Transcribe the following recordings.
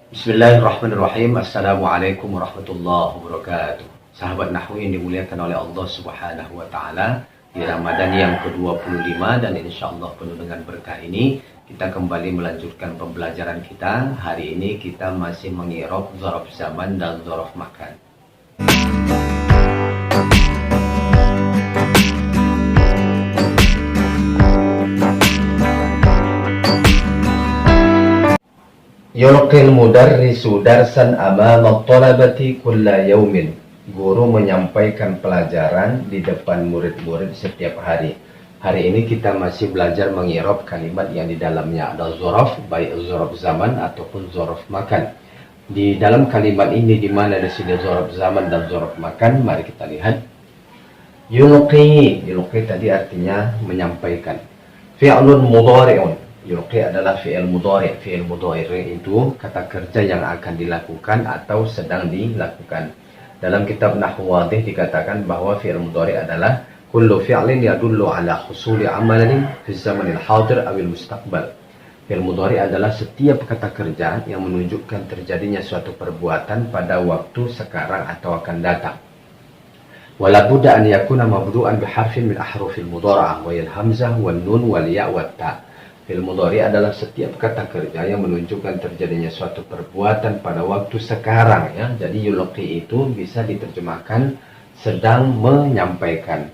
Bismillahirrahmanirrahim. Assalamualaikum warahmatullahi wabarakatuh. Sahabat Nahwu yang dimuliakan oleh Allah Subhanahu wa Ta'ala, di Ramadan yang ke-25 dan insya Allah penuh dengan berkah ini, kita kembali melanjutkan pembelajaran kita. Hari ini kita masih mengirob dzaraf zaman dan dzaraf makan. Yulqil mudarrisu darsan amama talabati kulla yaumin. Guru menyampaikan pelajaran di depan murid-murid setiap hari. Hari ini kita masih belajar mengirob kalimat yang di dalamnya ada dzaraf, baik dzaraf zaman ataupun dzaraf makan. Di dalam kalimat ini di mana di sini dzaraf zaman dan dzaraf makan, mari kita lihat. Yulqi tadi artinya menyampaikan. Fi'lun mudhari'un. Yulqi adalah fi'il mudhari'. Fi'il mudhari' itu kata kerja yang akan dilakukan atau sedang dilakukan. Dalam kitab Nahwu Wadih dikatakan bahwa fi'il mudhari' adalah kullu fi'lin yadullu ala husuli amalin fi zamanil hadir awil mustaqbal. Fi'il mudhari' adalah setiap kata kerja yang menunjukkan terjadinya suatu perbuatan pada waktu sekarang atau akan datang. Wala budda an yakuna mabdu'an biharfin min ahrufil mudhara'ah wa yal hamzah wan nun wal ya' wat ta'. Fi'il mudhari' adalah setiap kata kerja yang menunjukkan terjadinya suatu perbuatan pada waktu sekarang, ya. Jadi yulqi itu bisa diterjemahkan sedang menyampaikan.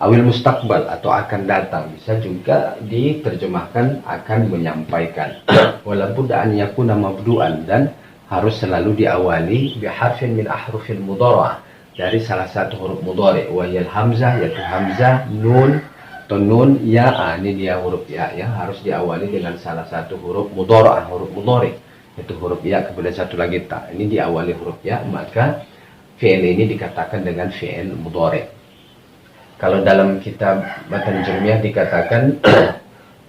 Awil mustaqbal atau akan datang bisa juga diterjemahkan akan menyampaikan. Wala budda an yakuna mabdu'an, dan harus selalu diawali biharfin min ahrufil mudhara'ah, dari salah satu huruf mudhari', wa yal hamzah yaitu hamzah, nun atau nun, ya, ini dia huruf ya, harus diawali dengan salah satu huruf mudhari', huruf mudhari', itu huruf ya, kemudian satu lagi ta, ini diawali huruf ya, maka fi'il ini dikatakan dengan fi'il mudhari'. Kalau dalam kitab Matan Jurmiyah dikatakan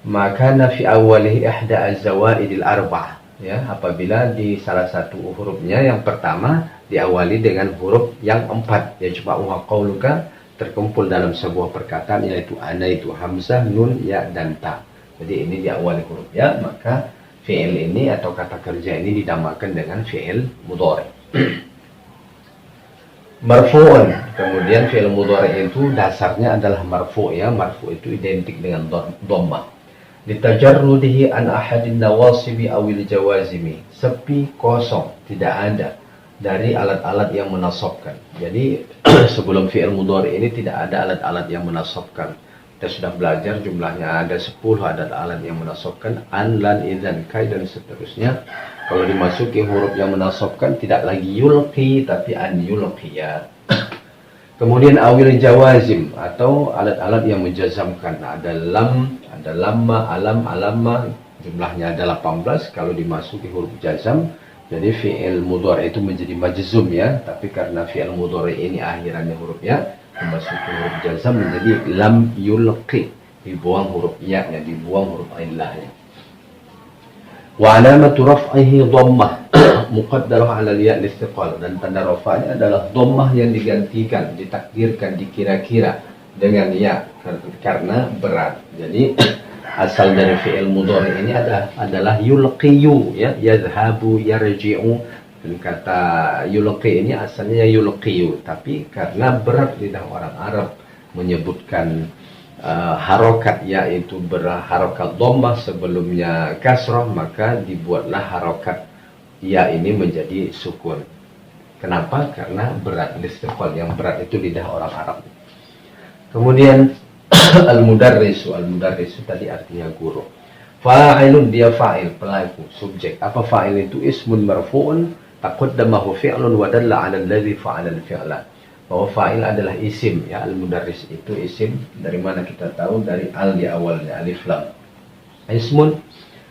maka fi awwalihi ihda az-zawaidil arba'ah, ya, apabila di salah satu hurufnya yang pertama diawali dengan huruf yang empat, ya, coba wa qauluka, terkumpul dalam sebuah perkataan, yaitu ana itu hamzah, nun, ya, dan ta. Jadi ini diawali huruf ya, maka fi'il ini atau kata kerja ini dinamakan dengan fi'il mudhari'. Marfu'un, kemudian fi'il mudhari' itu dasarnya adalah marfu', ya. Marfu' itu identik dengan dhammah. Litajarrudihi an ahadin nawasibi awil jawazimi, sepi, kosong, tidak ada dari alat-alat yang menasabkan. Jadi sebelum fi'il mudhari' ini tidak ada alat-alat yang menasabkan. Kita sudah belajar jumlahnya ada 10 alat-alat yang menasabkan, an, lan, idzan, kai, dan seterusnya. Kalau dimasuki huruf yang menasabkan tidak lagi yulqi tapi an yulqiya. Kemudian awil jawazim atau alat-alat yang menjazamkan, ada lam, ada lamma, alam, alamma, jumlahnya ada 18. Kalau dimasuki huruf jazam, jadi fi'il mudhari' itu menjadi majzum, ya. Tapi karena fi'il mudhari' ini akhirannya huruf ya, dimasuki huruf jazam menjadi lam yulqi, dibuang huruf ya-nya, dibuang huruf illahnya. Wa alamatu raf'ihi dhammah muqaddarah 'ala al-ya' listiqal, dan tanda rafa'nya adalah dhammah yang digantikan, ditakdirkan, dikira-kira dengan ya karena berat. Jadi asal dari fi'il mudhari' ini adalah yulqiyu, ya, yadhhabu, yarji'u. Dan kata yulqi ini asalnya yulqiyu, tapi karena berat lidah orang Arab menyebutkan harokat, yaitu berharokat dhammah sebelumnya kasrah, maka dibuatlah harokat ya ini menjadi sukun. Kenapa? Karena berat, listiqal, yang berat itu lidah orang Arab. Kemudian al-mudarrisu tadi artinya guru. Fa'ilun, dia fa'il, pelaku, subjek. Apa fa'il itu? Ismun marfu'un taqaddamahu fi'lun wa dalla 'ala alladhi fa'ala al-fi'la. Bahwa fa'il adalah isim, ya. Al-mudarris itu isim. Dari mana kita tahu? Dari al di awalnya, alif lam. Ismun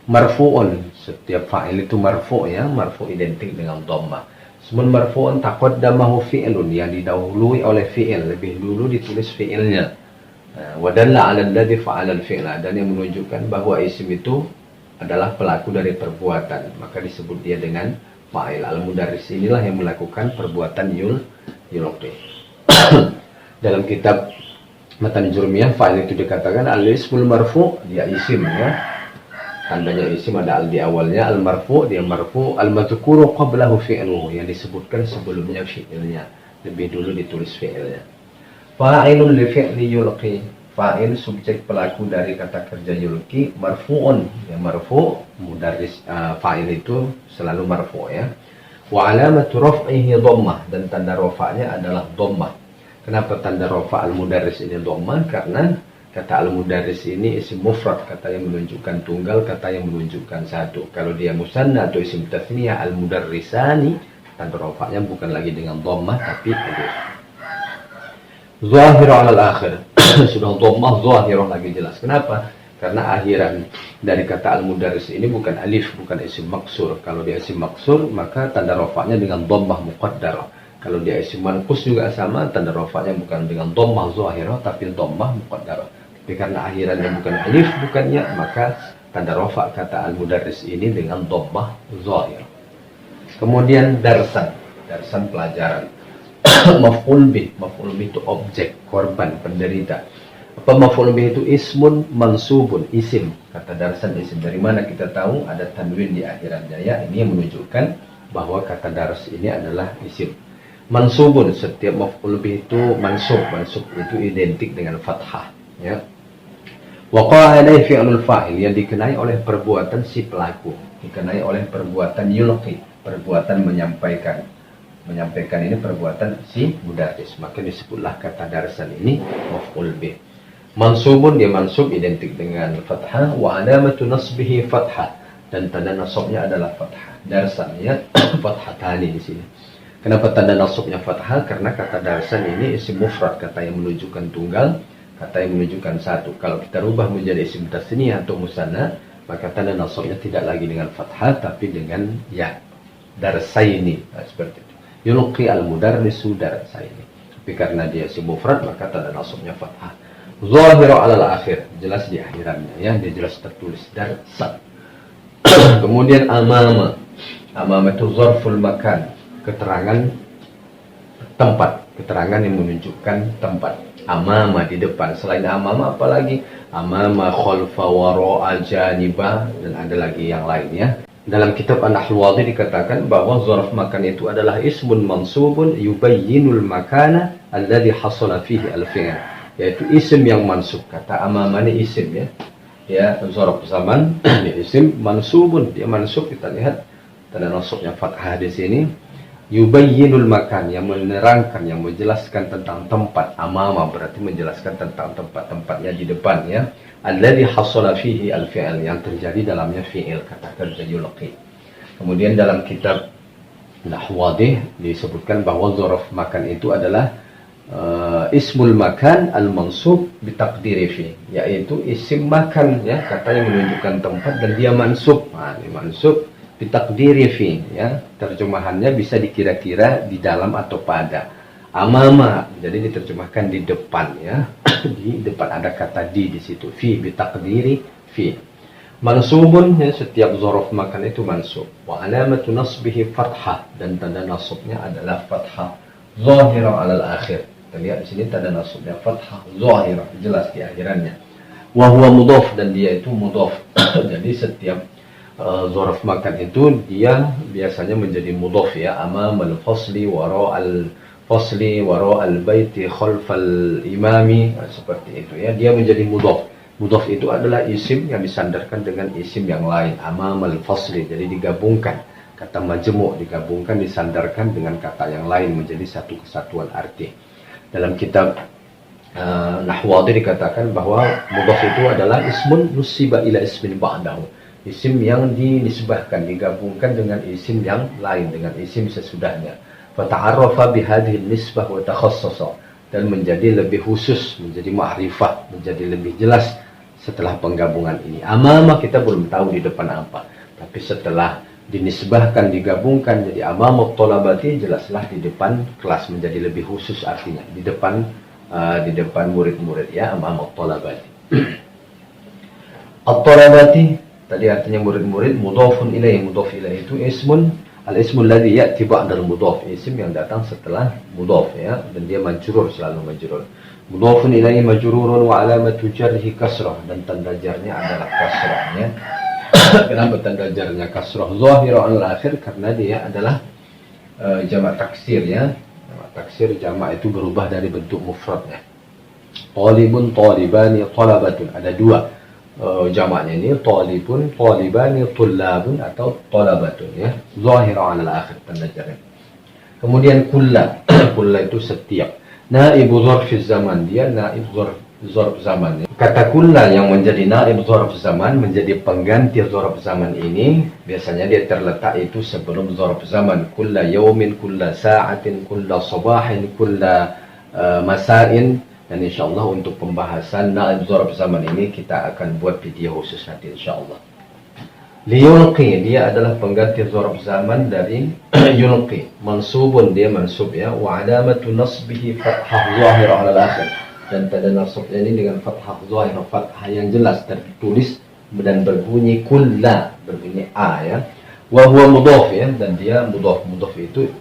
marfu'un, setiap fa'il itu marfu', ya. Marfu' identik dengan dhammah. Ismun marfu'un taqaddamahu fi'lun, yang didahului oleh fi'il, lebih dulu ditulis fi'ilnya. Wadalla 'ala alladhi fa'ala al-fi'la, dan yang menunjukkan bahwa isim itu adalah pelaku dari perbuatan, maka disebut dia dengan fa'il. Al-mudarris inilah yang melakukan perbuatan yulqi. Dalam kitab Matan Jurmiyah fa'il itu dikatakan al-ismul marfu', dia isim, ya. tandanya isim ada al di awalnya, al marfu dia marfu, al madzkuru qablahu fi'luhu yang disebutkan sebelumnya fi'ilnya, lebih dulu ditulis fi'ilnya. Fa'ilun li fi'li yulqi, fa'il subjek pelaku dari kata kerja yulqi, marfu'un ya marfu, mudarris fa'il itu selalu marfu ya. Wa alamatu raf'ihi dhammah, dan tanda rafa'nya adalah dhammah. Kenapa tanda rafa' al-mudarris ini dhammah? Karena kata al-mudarris ini isim mufrad, kata yang menunjukkan tunggal, kata yang menunjukkan satu. Kalau dia musanna atau isim tasniyah al-mudarrisani, tanda rafa'nya bukan lagi dengan dhammah tapi alif. Zahir 'ala al-akhir. Sudah dhammah zahir lagi jelas. Kenapa? Karena akhiran dari kata al-mudarris ini bukan alif, bukan isim maksur. Kalau dia isim maksur, maka tanda rafa'nya dengan dhammah muqaddarah. Kalau dia isim manqus juga sama, tanda rafa'nya bukan dengan dhammah zahirah tapi dhammah muqaddarah. Tapi karena akhirannya bukan alif, bukannya, maka tanda rafa' kata al-mudarris ini dengan dhammah zahirah. Kemudian darsan pelajaran. Maf'ul bih itu objek, korban, penderita. Apa maf'ul bih itu? Ismun mansubun, isim. Kata darsan isim. Dari mana kita tahu ada tanwin di akhirannya ya? Ini yang menunjukkan bahwa kata dars ini adalah isim. Mansubun, setiap maf'ul bih itu mansub itu identik dengan fathah ya. Waqa'a alaihi fi'lul fa'il, yang dikenai oleh perbuatan si pelaku, dikenai oleh perbuatan yulqi, perbuatan menyampaikan ini perbuatan si mudarris, maka disebutlah kata darsan ini maf'ul bih. Mansubun, dia mansub identik dengan fathah, wa alamatu nasbihi fathah, dan tanda nasabnya adalah fathah. Darsan ya fathatani di sini. Kenapa tanda nasabnya fathah? Karena kata darsan ini isim mufrad, kata yang menunjukkan tunggal, kata yang menunjukkan satu. Kalau kita rubah menjadi isim tasniyah atau musanna, maka tanda nasabnya tidak lagi dengan fathah tapi dengan ya. Darsaini, nah, seperti itu. Yulqi al-mudarrisu darsaini. Tapi karena dia isim mufrad, maka tanda nasabnya fathah. Zahiru 'alal akhir, jelas di akhirannya ya, dia jelas tertulis darsan. Kemudian amama itu zarful makan, keterangan tempat, keterangan yang menunjukkan tempat. Amama di depan, selain amama apalagi? Amama, khalfa, wara'a, janiba, dan ada lagi yang lainnya. Dalam kitab An-Nahwu Wadih dikatakan bahwa zarf makan itu adalah ismun mansubun yubayyinul makana alladhi hasala fihi al-fi'l, yaitu isim yang mansub. Kata amama ini isim ya. Ya, zarf zaman isim mansubun, dia mansub, kita lihat tanda nasabnya fathah di sini. Yubayyinul makan, yang menerangkan, yang menjelaskan tentang tempat. Amama berarti menjelaskan tentang tempat-tempatnya di depan ya. Alladhi hasala fihi al-fi'l, yang terjadi dalamnya fi'il, kata kerja yulqi. Kemudian dalam kitab Nahwu Wadih disebutkan bahwa zarf makan itu adalah ismul makan al-mansub bitaqdiri fi, yaitu isim makan ya, kata yang menunjukkan tempat dan dia mansub. Nah, ini mansub bitaqdiri fi ya, terjemahannya bisa dikira-kira di dalam atau pada. Amama jadi diterjemahkan di depan ya. Di depan ada kata di situ, fi bitaqdiri fi. Mansubun ya, setiap zarf makan itu mansub. Wa alamatu nasbihi fathah, dan tanda nasabnya adalah fathah zahira 'alal akhir. Kita lihat di sini tanda nasabnya fathah zahira, jelas di akhirannya. Wa huwa mudhaf, dan dia itu mudhaf. Jadi setiap zarf makan itu dia biasanya menjadi mudhaf ya, amamal fasli, wara'al fasli, wara'al baiti, khalfal imami, seperti itu ya, dia menjadi mudhaf. Mudhaf itu adalah isim yang disandarkan dengan isim yang lain, amamal fasli, jadi digabungkan, kata majmu' digabungkan, disandarkan dengan kata yang lain menjadi satu kesatuan arti. Dalam kitab Nahwu Wadih dikatakan bahwa mudhaf itu adalah ismun nusiba ila ismin ba'dahu, isim yang dinisbahkan, digabungkan dengan isim yang lain, dengan isim sesudahnya. Fata'arrafa bihadhihi nisbah wa takhassasa, dan menjadi lebih khusus, menjadi ma'rifah, menjadi lebih jelas setelah penggabungan ini. Amama kita belum tahu di depan apa, tapi setelah dinisbahkan, digabungkan jadi amama thalabati, jelaslah di depan kelas, menjadi lebih khusus artinya, di depan murid-murid ya, amama thalabati. At-thalabati tadi artinya murid-murid, mudhafun ilaih, mudhaf ilaih itu ismun, al-ismul ladzi ya'ti ba'dal mudhaf, isim yang datang setelah mudhaf ya, dan dia majrur, selalu majrur. Mudhafun ilaih majrurun wa alamatu jarhi kasrah, dan tanda jarnya adalah kasrah ya. Kenapa tanda jarnya kasrah zahira al akhir? Karena dia adalah jamak taksir ya. Jamak taksir, jamak itu berubah dari bentuk mufradnya. Talibun, talibani, talabatun. Ada dua jamaknya ini, talibun, talibani, tullabun atau talabatun ya. Zahira al akhir tanda jarnya. Kemudian kulla. Kulla itu setiap. Naibu dzarfiz zaman, dia naib dzarf zaman. Kata kulla yang menjadi naib dzarf zaman, menjadi pengganti dzarf zaman ini, biasanya dia terletak itu sebelum dzarf zaman. Kulla yaumin, kulla sa'atin, kulla sabahin, kulla masain. Dan insyaallah untuk pembahasan naib dzarf zaman ini kita akan buat video khusus nanti insyaallah. Liyulqi, dia adalah pengganti dzarf zaman dari yulqi. Mansubun, dia mansub ya. Wa alamatu nasbihi fathah zahir ala al-akhir. Dan tanda nasabnya ini dengan fathah zahir, fathah yang jelas tertulis dan berbunyi kulla, berbunyi a ya. Wa huwa mudhaf ya, dan dia mudhaf. Mudhaf itu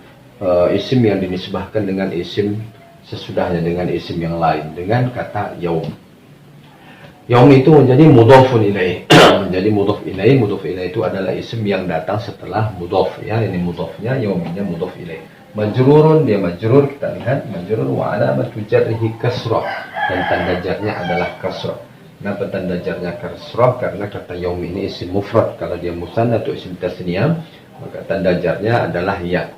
isim yang dinisbahkan dengan isim sesudahnya, dengan isim yang lain, dengan kata yaum. Yaum itu menjadi mudhafun ilaih. Menjadi mudhaf ilaih. Mudhaf ilaih itu adalah isim yang datang setelah mudhaf ya. Ini mudhafnya, yaumnya mudhaf ilaih. Majrurun, dia majrur, kita lihat majrur wa alamatu jarrihi kasrah, dan tanda jarnya adalah kasrah. Kenapa tanda jarnya kasrah? Karena kata yaum ini isim mufrad. Kalau dia musanna atau isim tasniyah, maka tanda jarnya adalah ya.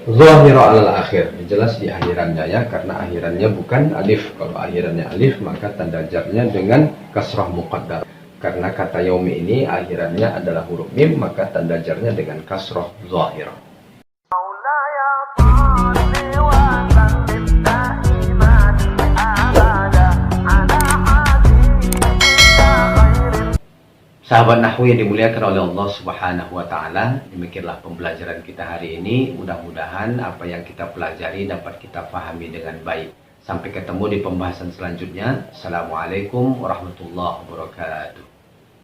Zahira alal akhir, jelas di akhirannya ya, karena akhirannya bukan alif. Kalau akhirannya alif, maka tanda jarnya dengan kasrah muqaddar. Karena kata yaumi ini akhirannya adalah huruf mim, maka tanda jarnya dengan kasrah zahira. Sahabat Nahwu yang dimuliakan oleh Allah Subhanahu wa taala, demikianlah pembelajaran kita hari ini. Mudah-mudahan apa yang kita pelajari dapat kita pahami dengan baik. Sampai ketemu di pembahasan selanjutnya. Assalamualaikum warahmatullahi wabarakatuh.